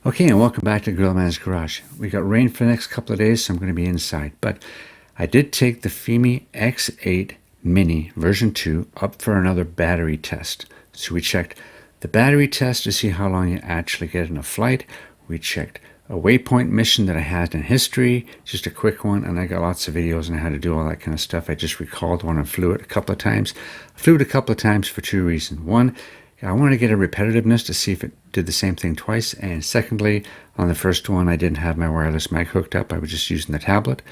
Okay, and welcome back to Grill Man's Garage. We got rain for the next couple of days, so I'm going to be inside. But I did take the Fimi X8 Mini version 2 up for another battery test. So we checked the battery test to see how long you actually get in a flight. We checked a Waypoint mission that I had in history, just a quick one, and I got lots of videos on how to do all that kind of stuff. I just recalled one and flew it a couple of times. I flew it a couple of times for two reasons. One, I wanted to get a repetitiveness to see if it did the same thing twice. And secondly, on the first one, I didn't have my wireless mic hooked up. I was just using the tablet.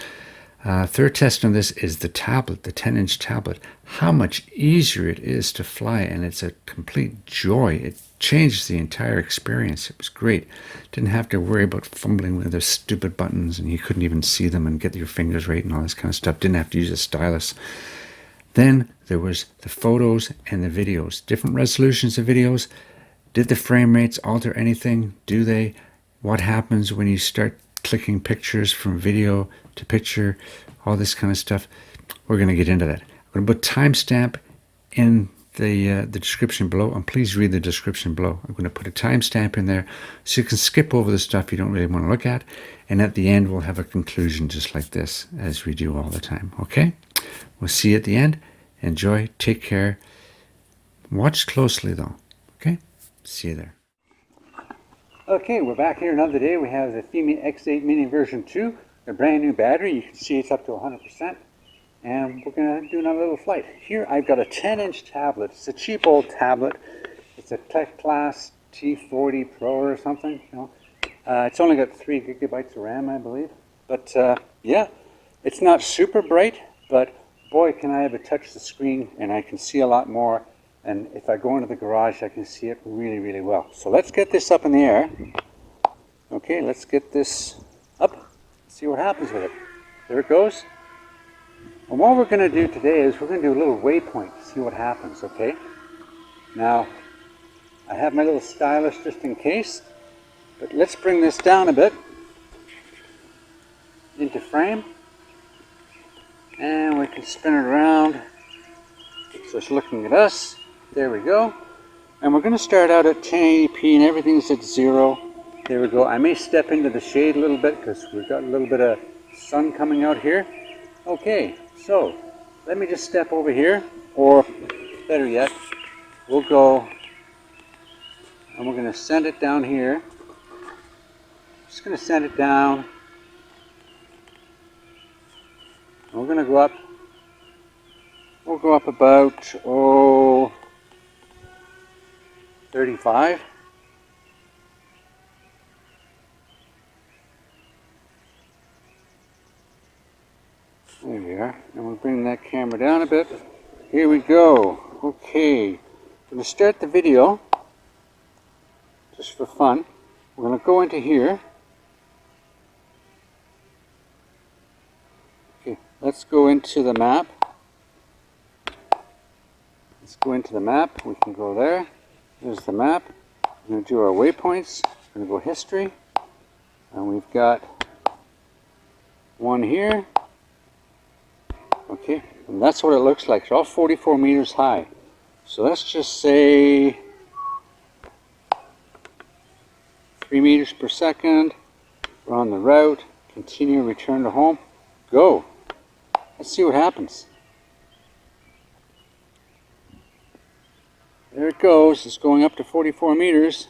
Third test on this is the tablet, the 10-inch tablet. How much easier it is to fly, and it's a complete joy. It changed the entire experience. It was great. Didn't have to worry about fumbling with those stupid buttons, and you couldn't even see them and get your fingers right and all this kind of stuff. Didn't have to use a stylus. Then there was the photos and the videos, different resolutions of videos. Did the frame rates alter anything? Do they? What happens when you start clicking pictures from video to picture? All this kind of stuff. We're going to get into that. I'm going to put timestamp in the description below, and please read the description below. I'm going to put a timestamp in there so you can skip over the stuff you don't really want to look at, and at the end we'll have a conclusion just like this, as we do all the time. Okay? We'll see you at the end. Enjoy. Take care. Watch closely though. Okay? See you there. Okay, we're back here another day. We have the Fimi X8 Mini version 2, a brand new battery. You can see it's up to 100%. And we're going to do another little flight. Here I've got a 10-inch tablet. It's a cheap old tablet. It's a Tech Class T40 Pro or something. You know. It's only got 3 gigabytes of RAM, I believe. But yeah, it's not super bright, but boy, can I ever touch the screen and I can see a lot more. And if I go into the garage, I can see it really, really well. So let's get this up in the air. Okay, let's get this up. See what happens with it. There it goes. And what we're going to do today is we're going to do a little waypoint to see what happens, okay? Now, I have my little stylus just in case. But let's bring this down a bit into frame. And we can spin it around so it's looking at us. There we go. And we're going to start out at 1080p and everything's at 0. There we go. I may step into the shade a little bit because we've got a little bit of sun coming out here. Okay, so let me just step over here, or better yet, we'll go and we're going to send it down here. Just going to send it down. And we're going to go up. We'll go up about 35. There we are. And we'll bring that camera down a bit. Here we go. Okay. I'm going to start the video just for fun. We're going to go into here. Okay. Let's go into the map. Let's go into the map. We can go there. There's the map. We're going to do our waypoints. We're going to go history. And we've got one here. Okay, and that's what it looks like. It's all 44 meters high. So let's just say 3 meters per second. We're on the route. Continue, return to home. Go. Let's see what happens. There it goes. It's going up to 44 meters.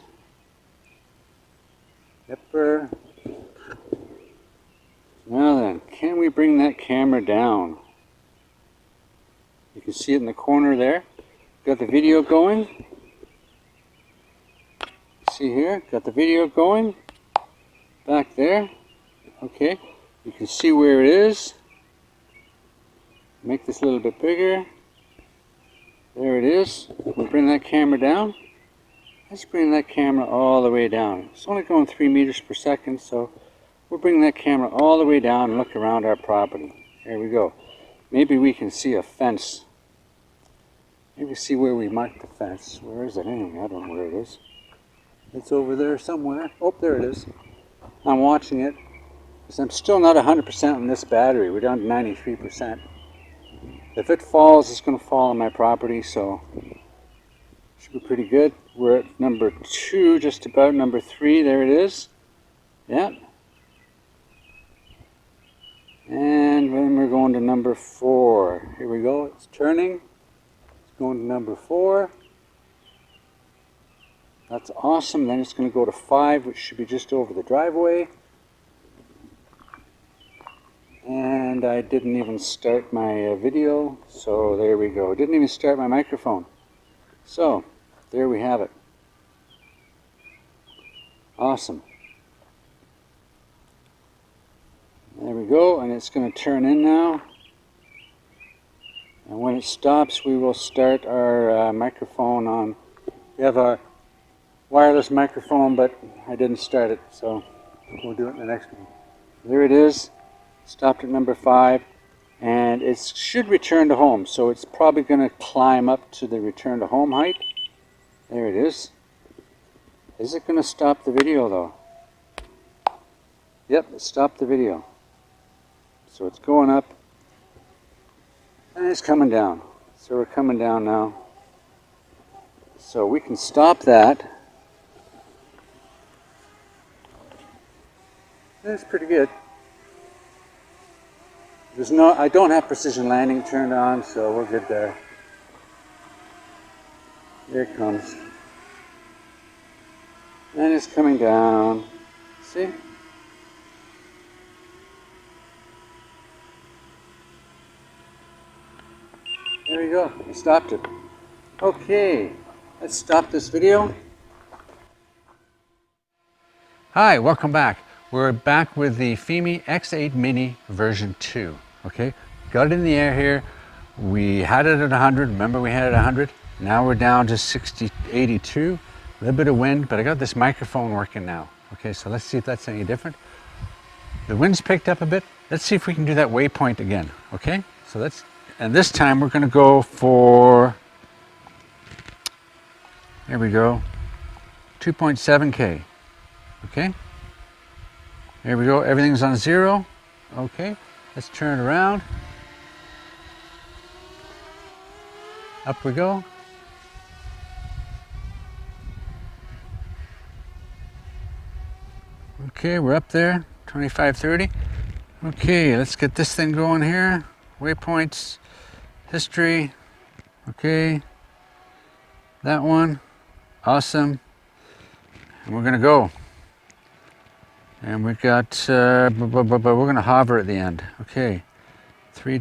Yepper. Now then, can we bring that camera down? You can see it in the corner there. Got the video going. See here, got the video going. Back there. Okay, you can see where it is. Make this a little bit bigger. There it is. We'll bring that camera down. Let's bring that camera all the way down. It's only going 3 meters per second, so we'll bring that camera all the way down and look around our property. There we go. Maybe we can see a fence. Maybe see where we marked the fence. Where is it anyway? I don't know where it is. It's over there somewhere. Oh, there it is. I'm watching it. Because I'm still not 100% on this battery. We're down to 93%. If it falls, it's going to fall on my property, so should be pretty good. We're at number 2, just about number 3. There it is. Yep. And then we're going to number 4. Here we go. It's turning. It's going to number 4. That's awesome. Then it's going to go to 5, which should be just over the driveway. And I didn't even start my video, so there we go. Didn't even start my microphone. So, there we have it. Awesome. There we go, and it's going to turn in now. And when it stops, we will start our microphone on. We have a wireless microphone, but I didn't start it, so we'll do it in the next one. There it is. Stopped at number 5, and it should return to home, so it's probably going to climb up to the return to home height. There it is. Is it going to stop the video though? Yep, it stopped the video. So it's going up, and it's coming down. So we're coming down now. So we can stop that. That's pretty good. I don't have precision landing turned on, so we're good there. Here it comes. And it's coming down. See? There we go. We stopped it. Okay. Let's stop this video. Hi, welcome back. We're back with the Fimi X8 Mini version 2. Okay, got it in the air here. We had it at 100. Remember, we had it at 100. Now we're down to 60, 82. A little bit of wind, but I got this microphone working now. Okay, so let's see if that's any different. The wind's picked up a bit. Let's see if we can do that waypoint again. Okay, so and this time we're going to go for. Here we go. 2.7K. Okay. Here we go. Everything's on 0. Okay. Let's turn it around. Up we go. Okay, we're up there. 2530. Okay, let's get this thing going here. Waypoints. History. Okay. That one. Awesome. And we're going to go. And we've got, we're going to hover at the end. Okay. 3,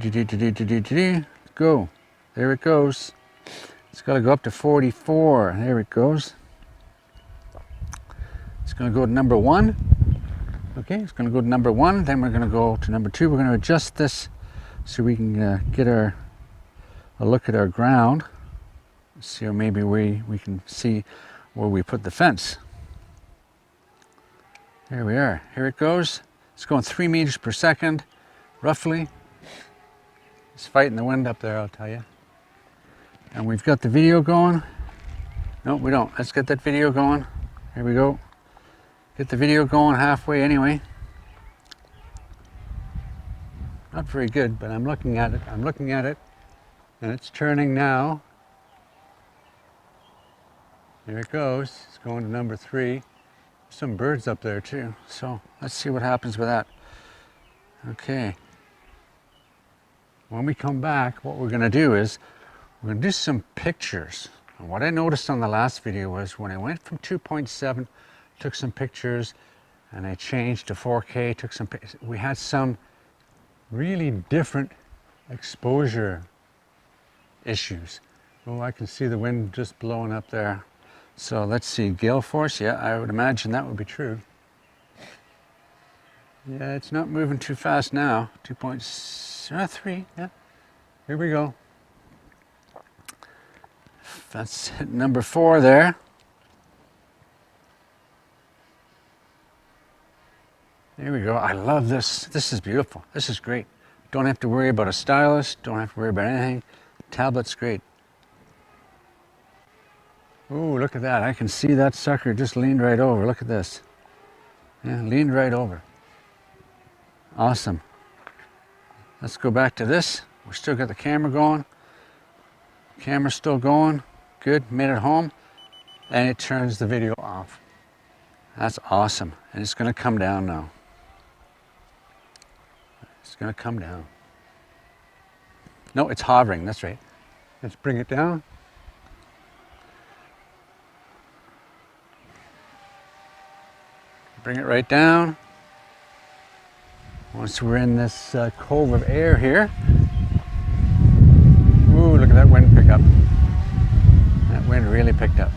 go. There it goes. It's got to go up to 44. There it goes. It's going to go to number 1. Okay, it's going to go to number 1. Then we're going to go to number 2. We're going to adjust this so we can get a look at our ground. See, or maybe we can see where we put the fence. There we are. Here it goes. It's going 3 meters per second, roughly. It's fighting the wind up there, I'll tell you. And we've got the video going. No, we don't. Let's get that video going. Here we go. Get the video going halfway anyway. Not very good, but I'm looking at it. I'm looking at it. And it's turning now. There it goes. It's going to number 3. Some birds up there too, so let's see what happens with that. Okay, when we come back, what we're going to do is we're going to do some pictures. And what I noticed on the last video was when I went from 2.7, took some pictures, and I changed to 4K, took some pictures. We had some really different exposure issues. Oh, I can see the wind just blowing up there. So let's see, gale force, yeah, I would imagine that would be true. Yeah, it's not moving too fast now. 2.3, yeah. Here we go. That's hit number 4 there. There we go. I love this. This is beautiful. This is great. Don't have to worry about a stylus. Don't have to worry about anything. Tablet's great. Ooh, look at that. I can see that sucker just leaned right over. Look at this. Yeah, leaned right over. Awesome. Let's go back to this. We still got the camera going. Camera's still going. Good. Made it home. And it turns the video off. That's awesome. And it's going to come down now. It's going to come down. No, it's hovering. That's right. Let's bring it down. Bring it right down. Once we're in this cove of air here. Ooh, look at that wind pick up. That wind really picked up.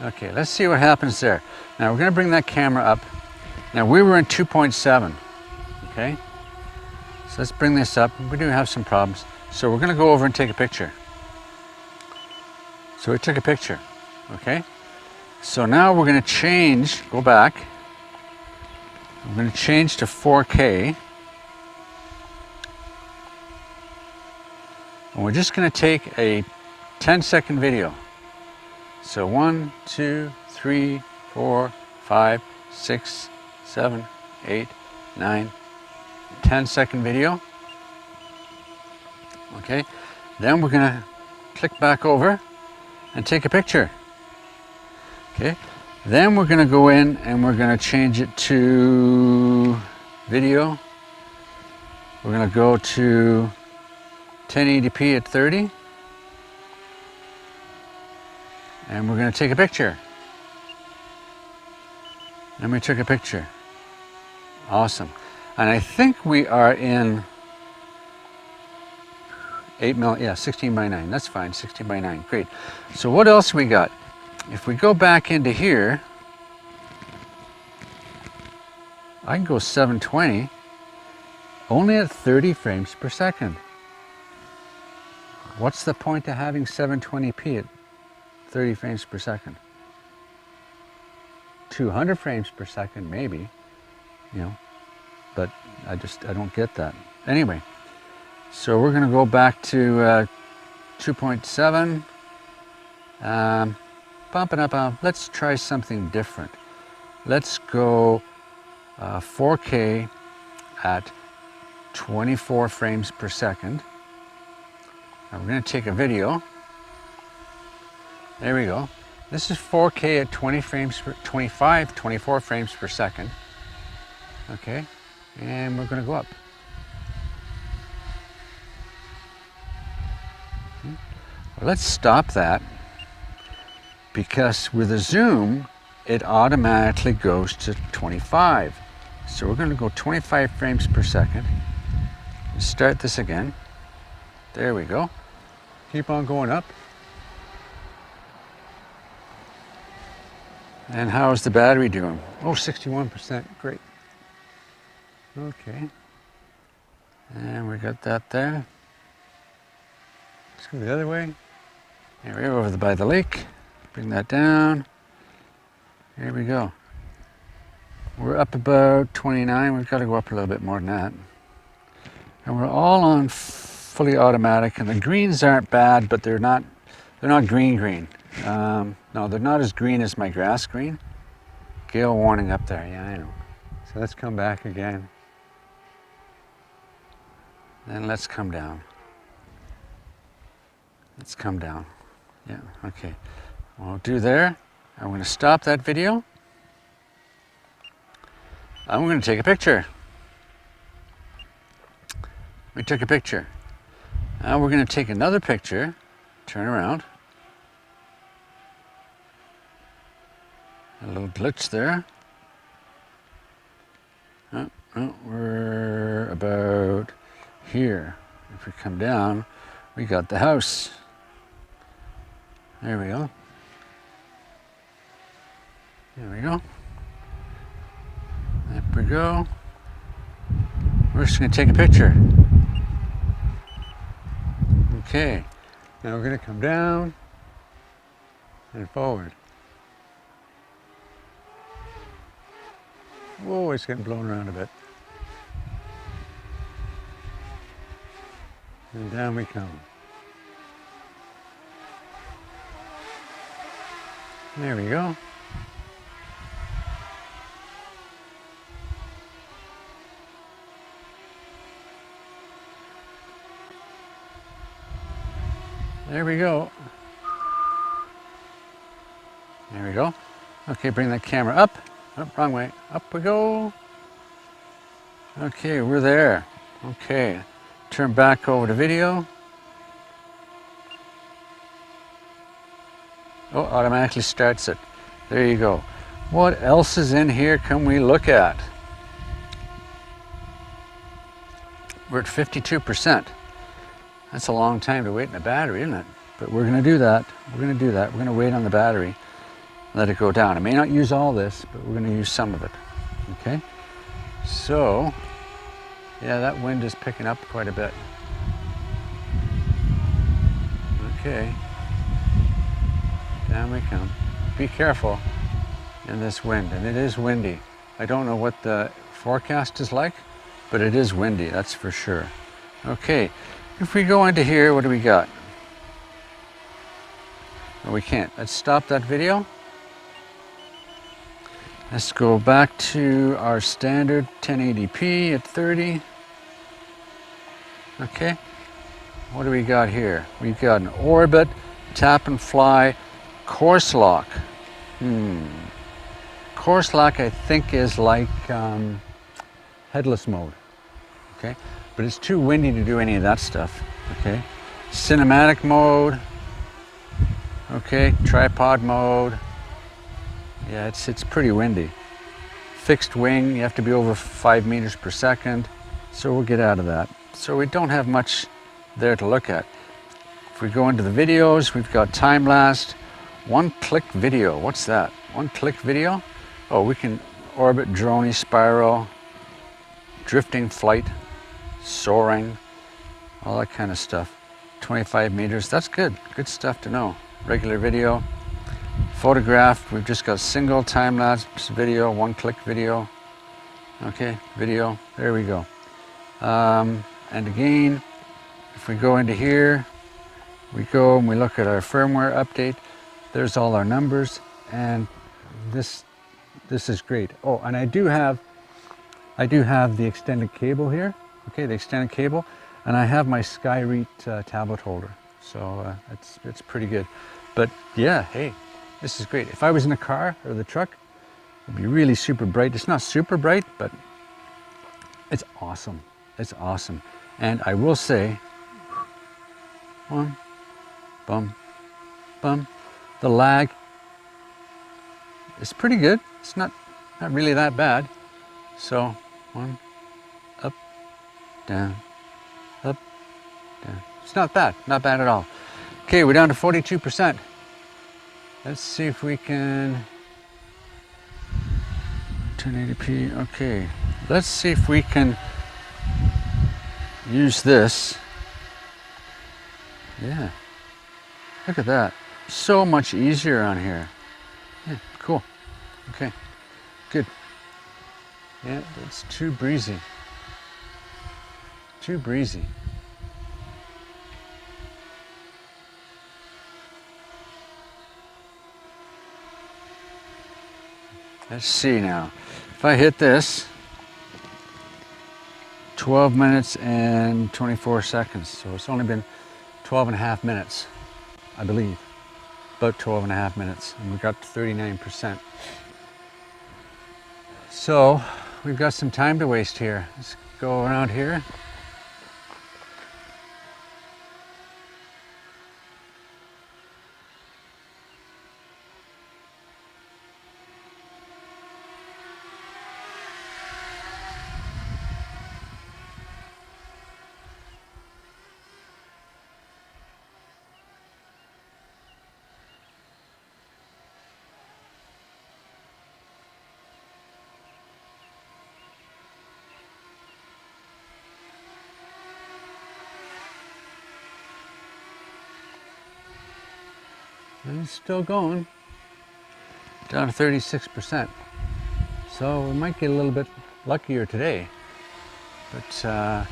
Okay, let's see what happens there. Now we're going to bring that camera up. Now we were in 2.7, okay? So let's bring this up. We do have some problems. So we're going to go over and take a picture. So we took a picture, okay? So now we're going to change, go back. I'm going to change to 4K. And we're just going to take a 10-second video. So 1, 2, 3, 4, 5, 6, 7, 8, 9, 10-second video. Okay, then we're going to click back over and take a picture. Okay, then we're going to go in and we're going to change it to video. We're going to go to 1080p at 30. And we're going to take a picture. And we took a picture. Awesome. And I think we are in 16 by 9. That's fine, 16 by 9. Great. So what else we got? If we go back into here, I can go 720 only at 30 frames per second. What's the point of having 720p at 30 frames per second? 200 frames per second, maybe, you know, but I don't get that. Anyway, so we're going to go back to 2.7. Bump it up. Let's try something different. Let's go 4K at 24 frames per second. Now we're going to take a video. There we go. This is 4K at 24 frames per second. Okay, and we're going to go up. Well, let's stop that because with a zoom, it automatically goes to 25. So we're going to go 25 frames per second. Start this again. There we go. Keep on going up. And how's the battery doing? Oh, 61%, great. Okay. And we got that there. Let's go the other way. Here we go, over by the lake. Bring that down. Here we go. We're up about 29. We've got to go up a little bit more than that. And we're all on fully automatic, and the greens aren't bad, but they're not green. No, they're not as green as my grass green. Gale warning up there, yeah, I know. So let's come back again. Then let's come down. Let's come down. Yeah, okay. We'll do there. I'm going to stop that video. I'm going to take a picture. We took a picture. Now we're going to take another picture. Turn around. A little glitch there. Oh, we're about here. If we come down, we got the house. There we go. There we go. Up we go. We're just going to take a picture. Okay. Now we're going to come down and forward. Whoa, it's getting blown around a bit. And down we come. There we go. There we go. There we go. Okay, bring that camera up. Oh, wrong way. Up we go. Okay, we're there. Okay, turn back over to video. Oh, automatically starts it. There you go. What else is in here can we look at? We're at 52%. That's a long time to wait in the battery, isn't it? But we're gonna do that. We're gonna wait on the battery, let it go down. I may not use all this, but we're gonna use some of it, okay? So, yeah, that wind is picking up quite a bit. Okay, down we come. Be careful in this wind, and it is windy. I don't know what the forecast is like, but it is windy, that's for sure. Okay, if we go into here, what do we got? No, we can't. Let's stop that video. Let's go back to our standard 1080p at 30. Okay, what do we got here? We've got an orbit, tap and fly, course lock. Course lock I think is like headless mode, okay? But it's too windy to do any of that stuff, okay? Cinematic mode, okay, tripod mode. Yeah, it's pretty windy. Fixed wing, you have to be over 5 meters per second, so we'll get out of that. So we don't have much there to look at. If we go into the videos, we've got time lapse, one-click video. What's that? One-click video? Oh, we can orbit, drone, spiral, drifting flight, soaring, all that kind of stuff. 25 meters, that's good. Good stuff to know. Regular video. Photograph, we've just got single time-lapse video, one-click video. Okay, video, there we go. And again, if we go into here, we go and we look at our firmware update. There's all our numbers, and this is great. Oh, and I do have the extended cable here. Okay, the extended cable, and I have my Skyreach tablet holder, so it's pretty good. But yeah, hey, this is great. If I was in a car or the truck, it'd be really super bright. It's not super bright, but it's awesome. It's awesome. And I will say, one, bum, bum. The lag is pretty good. It's not really that bad. So, one, up, down, up, down. It's not bad at all. Okay, we're down to 42%. Let's see if we can 1080p. Okay, let's see if we can use this. Yeah, look at that. So much easier on here. Yeah, cool. Okay, good. Yeah, it's too breezy. Too breezy. Let's see now. If I hit this, 12 minutes and 24 seconds. So it's only been 12 and a half minutes, I believe. About 12 and a half minutes, and we got to 39%. So we've got some time to waste here. Let's go around here. And it's still going, down to 36%. So we might get a little bit luckier today, but I've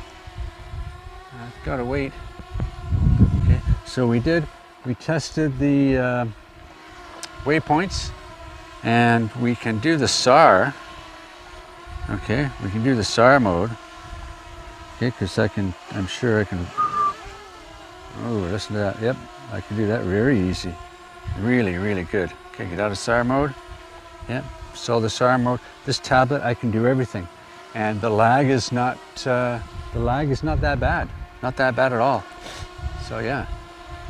got to wait. Okay, so we tested the waypoints, and we can do the SAR. Okay, we can do the SAR mode. Okay, because I'm sure I can. Oh, listen to that. Yep. I can do that very easy. Really, really good. Okay, get out of SAR mode. Yeah, so the SAR mode. This tablet, I can do everything. And the lag is not that bad. Not that bad at all. So yeah,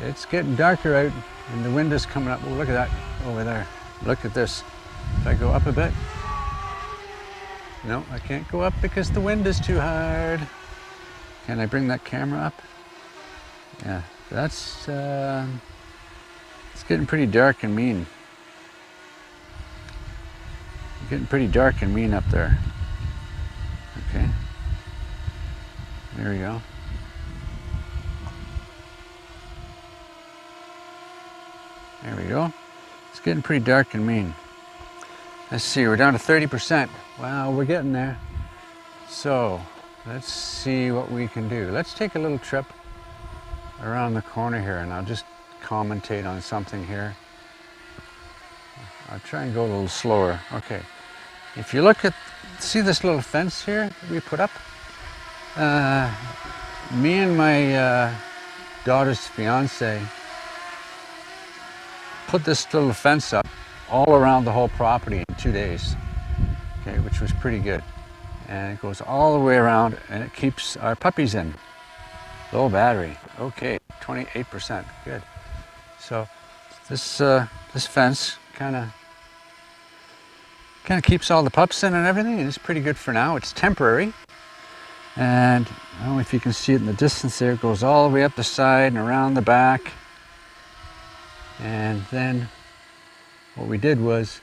it's getting darker out and the wind is coming up. Oh, look at that over there. Look at this. If I go up a bit. No, I can't go up because the wind is too hard. Can I bring that camera up? Yeah, that's, it's getting pretty dark and mean. Getting pretty dark and mean up there. Okay. There we go. There we go. It's getting pretty dark and mean. Let's see, we're down to 30%. Wow, we're getting there. So, let's see what we can do. Let's take a little trip around the corner here and I'll just commentate on something here. I'll try and go a little slower. Okay. If you look at, see this little fence here that we put up? Me and my daughter's fiance put this little fence up all around the whole property in 2 days, okay, which was pretty good. And it goes all the way around and it keeps our puppies in. Low battery, okay, 28%, good. So this fence kind of keeps all the pups in and everything, and it's pretty good for now. It's temporary. And I don't know if you can see it in the distance there. It goes all the way up the side and around the back. And then what we did was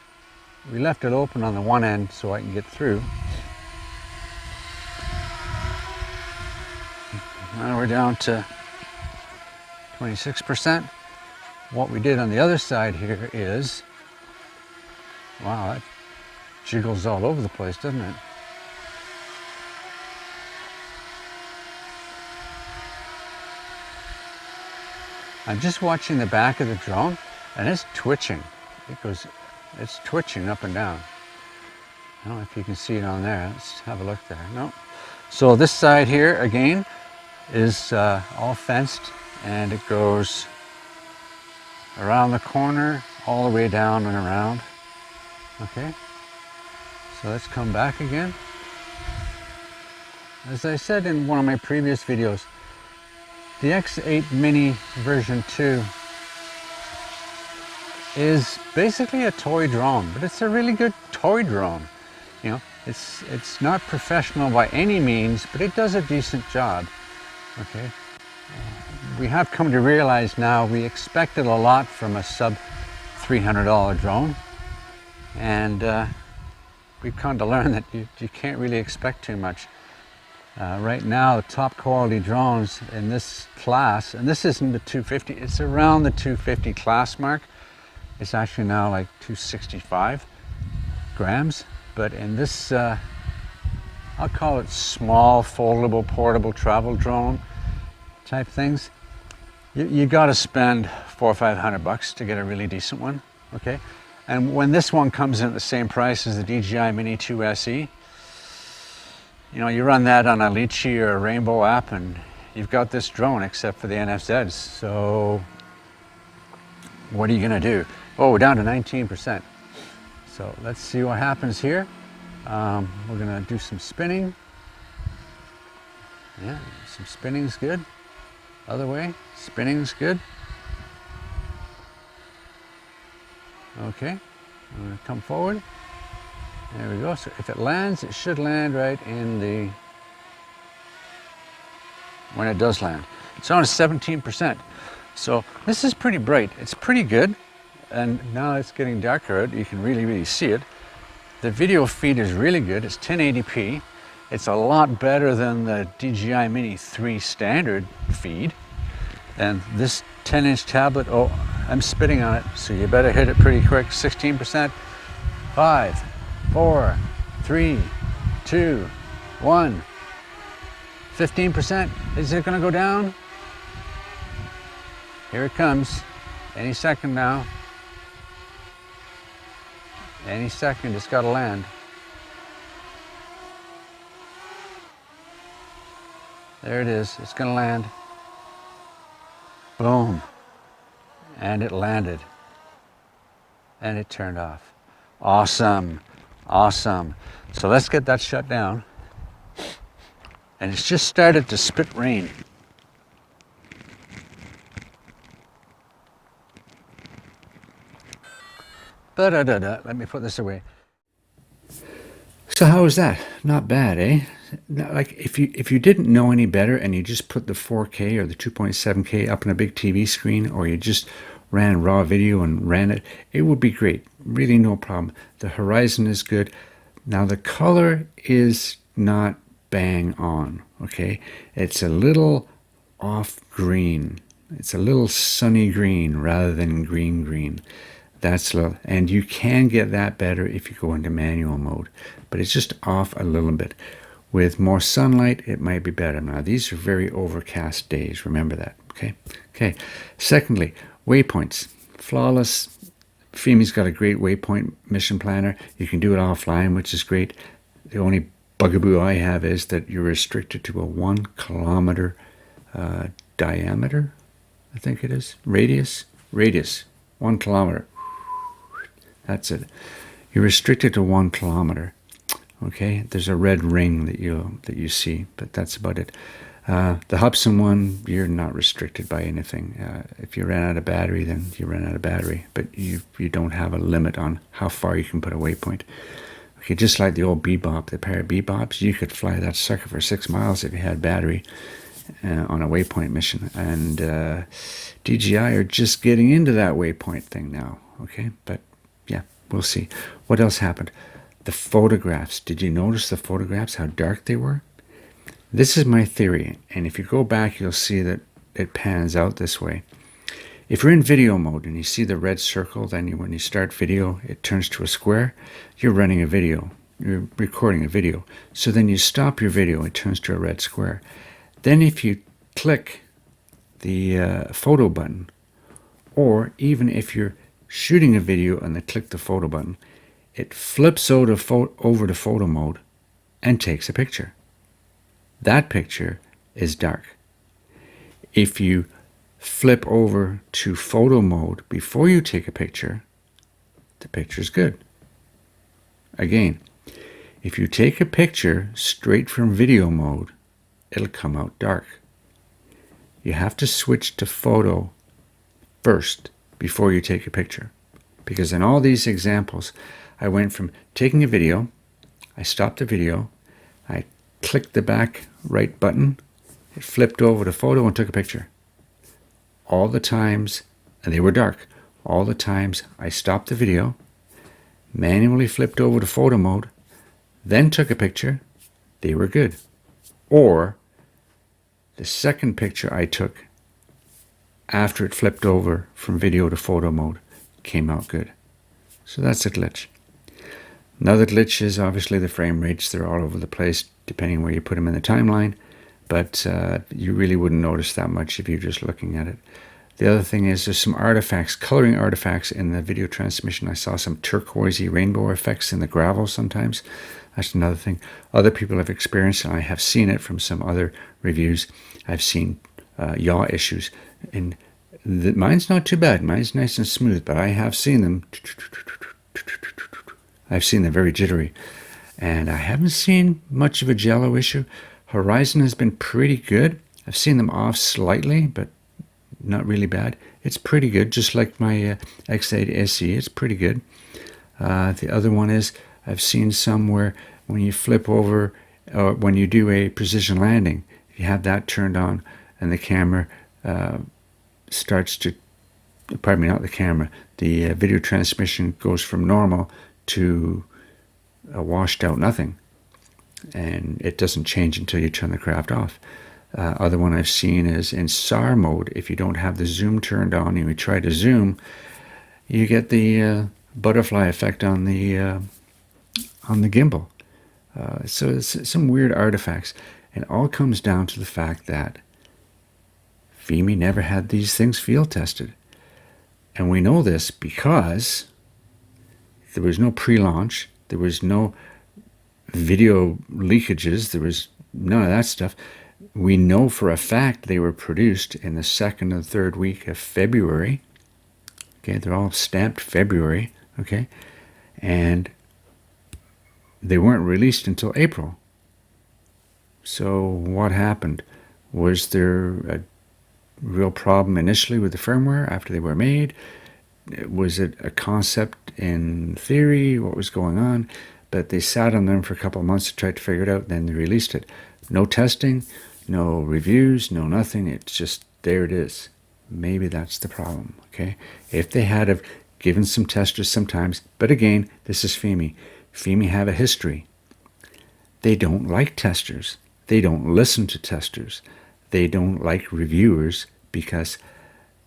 we left it open on the one end so I can get through. Now we're down to 26%. What we did on the other side here is, wow, that jiggles all over the place, doesn't it? I'm just watching the back of the drone and it's twitching. It's twitching up and down. I don't know if you can see it on there. Let's have a look there. No. So this side here again is all fenced and it goes around the corner all the way down and around. Okay. So let's come back again. As I said in one of my previous videos, the X8 Mini version 2 is basically a toy drone, but it's a really good toy drone. You know, it's not professional by any means, but it does a decent job. Okay, we have come to realize now we expected a lot from a sub $300 drone, and we've come to learn that you can't really expect too much. Right now, the top quality drones in this class, and this isn't the 250, it's around the 250 class mark. It's actually now like 265 grams, but in this, I'll call it small, foldable, portable travel drone type things, you got to spend $400 or $500 to get a really decent one, okay? And when this one comes in at the same price as the DJI Mini 2 SE, you know, you run that on a Litchi or a Rainbow app and you've got this drone except for the NFZs. So what are you gonna do? Oh, we're down to 19%. So let's see what happens here. We're gonna do some spinning. Yeah, some spinning's good. Other way, spinning's good. Okay, I'm gonna come forward. There we go. So if it lands, it should land right in the, when it does land. It's on 17%. So this is pretty bright. It's pretty good. And now it's getting darker out. You can really see it. The video feed is really good. It's 1080p. It's a lot better than the DJI Mini 3 standard feed. And this 10-inch tablet, oh, I'm spitting on it, so you better hit it pretty quick. 16%. 5, 4, 3, 2, 1. 15%. Is it going to go down? Here it comes. Any second now. Any second, it's got to land. There it is. It's going to land. Boom. and it landed, and it turned off. Awesome, awesome. So let's get that shut down. And it's just started to spit rain. Let me put this away. So how was that? Not bad, eh? Like if you didn't know any better and you just put the 4K or the 2.7K up on a big TV screen, or you just ran raw video and ran it, it would be great. Really no problem. The horizon is good. Now the color is not bang on, okay? It's a little off green. It's a little sunny green rather than green. That's a little, and you can get that better if you go into manual mode, but it's just off a little bit. With more sunlight, it might be better. Now, these are very overcast days. Remember that, okay? Okay. Secondly, waypoints. Flawless. Fimi's got a great waypoint mission planner. You can do it offline, which is great. The only bugaboo I have is that you're restricted to a 1 kilometer diameter, I think it is. Radius, 1 kilometer. That's it. You're restricted to 1 kilometer. Okay, there's a red ring that you see, but that's about it. The Hubsan one, you're not restricted by anything. If you ran out of battery, then you ran out of battery, but you don't have a limit on how far you can put a waypoint. Okay, just like the old Bebop, the pair of Bebops, you could fly that sucker for 6 miles if you had battery on a waypoint mission. And DJI are just getting into that waypoint thing now. Okay, but yeah, we'll see. What else happened? The photographs. Did you notice the photographs, how dark they were? This is my theory, and if you go back, you'll see that it pans out this way. If you're in video mode and you see the red circle, then when you start video, it turns to a square. You're running a video. You're recording a video. So then you stop your video, it turns to a red square. Then if you click the photo button, or even if you're shooting a video and then click the photo button, it flips over to photo mode and takes a picture. That picture is dark. If you flip over to photo mode before you take a picture, the picture's good. Again, if you take a picture straight from video mode, it'll come out dark. You have to switch to photo first before you take a picture. Because in all these examples, I went from taking a video, I stopped the video, I clicked the back right button, it flipped over to photo and took a picture. All the times, and they were dark, all the times I stopped the video, manually flipped over to photo mode, then took a picture, they were good. Or the second picture I took after it flipped over from video to photo mode came out good. So that's a glitch. Another glitch is obviously the frame rates. They're all over the place depending where you put them in the timeline, but you really wouldn't notice that much if you're just looking at it. The other thing is there's some artifacts, coloring artifacts in the video transmission. I saw some turquoisey rainbow effects in the gravel sometimes. That's another thing. Other people have experienced, and I have seen it from some other reviews. I've seen yaw issues. And mine's not too bad. Mine's nice and smooth, but I have seen them. I've seen them very jittery. And I haven't seen much of a jello issue. Horizon has been pretty good. I've seen them off slightly, but not really bad. It's pretty good, just like my X8 SE. It's pretty good. The other one is I've seen some where when you flip over, or when you do a precision landing, you have that turned on and the camera starts to, pardon me, not the camera, the video transmission goes from normal to a washed out nothing. And it doesn't change until you turn the craft off. Other one I've seen is in SAR mode. If you don't have the zoom turned on and you try to zoom, you get the butterfly effect on the gimbal. So it's some weird artifacts. And it all comes down to the fact that Fimi never had these things field tested. And we know this because there was no pre-launch, there was no video leakages, there was none of that stuff. We know for a fact they were produced in the second and third week of February, Okay, they're all stamped February. Okay, and they weren't released until April. So what happened? Was there a real problem initially with the firmware after they were made? Was it a concept in theory? What was going on? But they sat on them for a couple of months to try to figure it out, then they released it. No testing, no reviews, no nothing. It's just, there it is. Maybe that's the problem, okay? If they had have given some testers sometimes, but again, this is Fimi. Fimi have a history. They don't like testers. They don't listen to testers. They don't like reviewers, because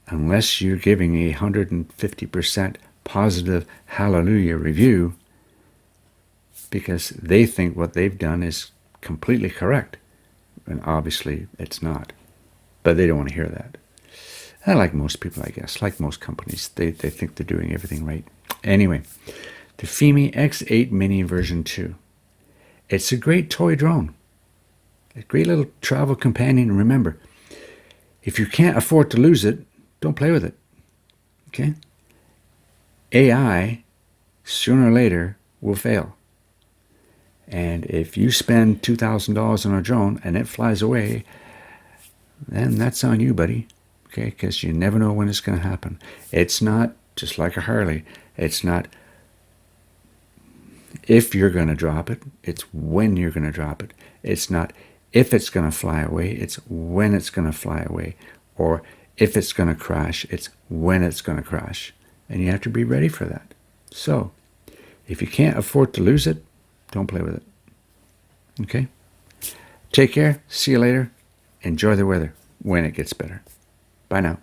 unless you're giving a 150% positive hallelujah review, because they think what they've done is completely correct, and obviously it's not. But they don't want to hear that. And like most people, I guess, like most companies, they think they're doing everything right. Anyway, the Fimi X8 Mini version 2. It's a great toy drone. A great little travel companion. Remember, if you can't afford to lose it, don't play with it. Okay? AI, sooner or later, will fail. And if you spend $2,000 on a drone and it flies away, then that's on you, buddy. Okay? Because you never know when it's going to happen. It's not just like a Harley. It's not if you're going to drop it. It's when you're going to drop it. It's not if it's going to fly away. It's when it's going to fly away. Or if it's going to crash, it's when it's going to crash. And you have to be ready for that. So, if you can't afford to lose it, don't play with it. Okay? Take care. See you later. Enjoy the weather when it gets better. Bye now.